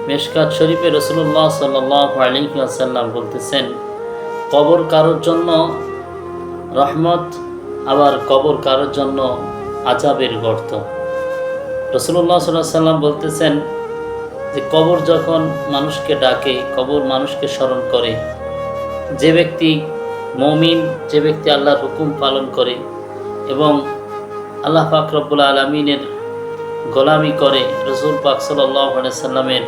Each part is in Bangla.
মিশকাত শরীফে রাসূলুল্লাহ সাল্লাল্লাহু আলাইহি ওয়াসাল্লাম বলতেছেন, কবর কারোর জন্য রহমত, আবার কবর কারোর জন্য আযাবের গর্ত। রাসূলুল্লাহ সাল্লাল্লাহু আলাইহি ওয়াসাল্লাম বলতেছেন যে কবর যখন মানুষকে ডাকে, কবর মানুষকে স্মরণ করে, যে ব্যক্তি মুমিন, যে ব্যক্তি আল্লাহর হুকুম পালন করে এবং আল্লাহ পাক রব্বুল আলামিনের গোলামি করে, রাসূল পাক সাল্লাল্লাহু আলাইহি সাল্লামের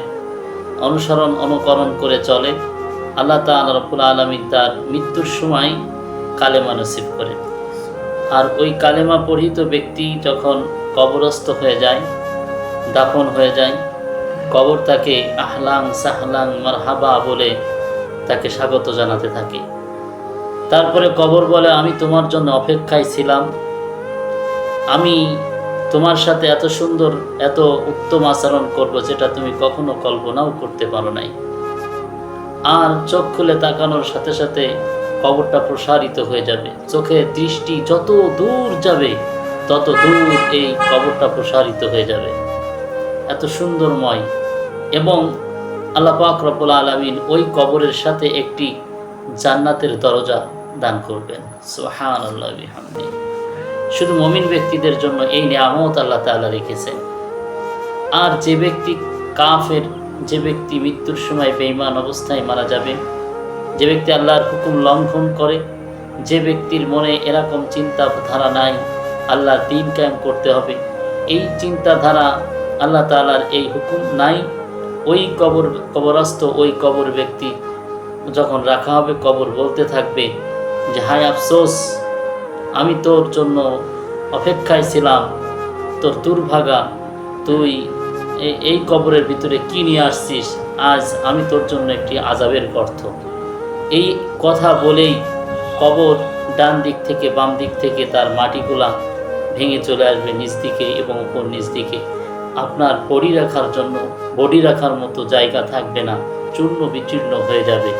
অনুসরণ অনুকরণ করে চলে, আল্লাহ তাআলা রব্বুল আলামিন তার মৃত্যুর সময় কালেমা নসিব করে। আর ওই কালেমা পড়িত ব্যক্তি যখন কবরস্থ হয়ে যায়, দাফন হয়ে যায়, কবর তাকে আহলাং সাহলাং মারহাবা বলে তাকে স্বাগত জানাতে থাকে। তারপরে কবর বলে, আমি তোমার জন্য অপেক্ষায় ছিলাম, আমি তোমার সাথে এত সুন্দর এত উত্তম আচরণ করব যেটা তুমি কখনো কল্পনাও করতে পারো নাই। আর চোখ খুলে তাকানোর সাথে সাথে কবরটা প্রসারিত হয়ে যাবে, চোখের দৃষ্টি যত দূর যাবে তত দূর এই কবরটা প্রসারিত হয়ে যাবে, এত সুন্দরময়। এবং আল্লাহ পাক রব্বুল আলামিন ওই কবরের সাথে একটি জান্নাতের দরজা দান করবেন। সুবহানাল্লাহি ওয়া বিহামদিহি। শুধু মুমিন ব্যক্তিদের জন্য এই নিয়ামত আল্লাহ তাআলা রেখেছেন। আর যে ব্যক্তি কাফের, যে ব্যক্তি মৃত্যুর সময় বেঈমান অবস্থায় মারা যাবে, যে ব্যক্তি আল্লাহর হুকুম লঙ্ঘন করে, যে ব্যক্তির মনে এরকম চিন্তাধারা নাই আল্লাহর দ্বীন কায়েম করতে হবে, এই চিন্তাধারা আল্লাহ তাআলার এই হুকুম নাই, ওই কবরস্থ ওই কবর ব্যক্তি যখন রাখা হবে, কবর বলতে থাকবে যে হায় আফসোস, আমি তোর জন্য অপেক্ষায় ছিলাম, তোর দুর্ভাগা, তুই এই কবরের ভিতরে কি নিয়ে আসছিস, আজ আমি তোর জন্য একটি আযাবের গর্ত। এই কথা বলেই কবর ডান দিক থেকে বাম দিক থেকে তার মাটিগুলা ভেঙে চলে আসবে নিচ দিকে এবং উপর নিচ দিকে। আপনার বডি রাখার মতো জায়গা থাকবে না, চূর্ণ বিচূর্ণ হয়ে যাবে।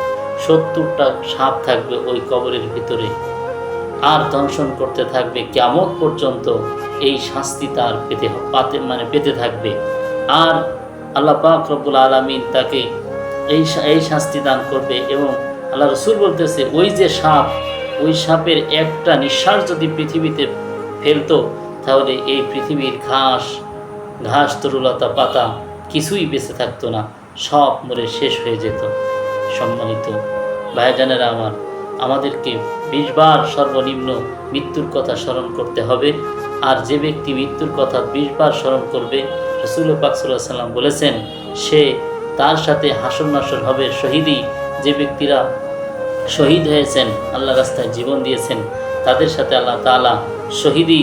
70টা সাপ থাকবে ওই কবরের ভিতরে, আর দংশন করতে থাকবে কিয়ামত পর্যন্ত। এই শাস্তি তার পেতে থাকবে। আর আল্লাহ পাক রব্বুল আলামিন তাকে এই শাস্তি দান করবে। এবং আল্লাহ রাসূল বলতেছে, ওই যে সাপ, ওই সাপের একটা নিঃশ্বাস যদি পৃথিবীতে ফেলতো, তাহলে এই পৃথিবীর ঘাস তরুলতা পাতা কিছুই বেঁচে থাকতো না, সব মরে শেষ হয়ে যেত। সম্মানিত ভাইজানেরা আমার, আমাদেরকে 20 বার সর্বনিম্ন মৃত্যুর কথা স্মরণ করতে হবে। আর যে ব্যক্তি মৃত্যুর কথা 20 বার স্মরণ করবে, রাসূল পাক সাল্লাল্লাহু আলাইহি ওয়াসাল্লাম বলেছেন, সে তার সাথে হাসর নাসর হবে। শহীদি, যে ব্যক্তিরা শহীদ হয়েছেন, আল্লাহ রাস্তায় জীবন দিয়েছেন, তাদের সাথে আল্লাহ তাআলা শহীদি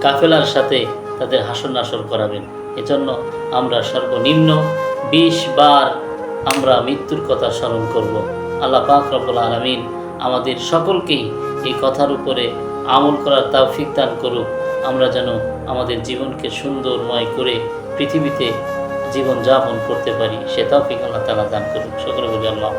কাফেলার সাথে তাদের হাসর নাসর করাবেন। এজন্য আমরা সর্বনিম্ন 20 বার আমরা মৃত্যুর কথা স্মরণ করব। আল্লাহ পাক রব্বুল আলামিন আমাদের সকলকেই এই কথার উপরে আমল করার তৌফিক দান করুক। আমরা যেন আমাদের জীবনকে সুন্দরময় করে পৃথিবীতে জীবনযাপন করতে পারি, সে তৌফিক আল্লাহ তাআলা দান করুক। সকলে বলি আল্লাহ।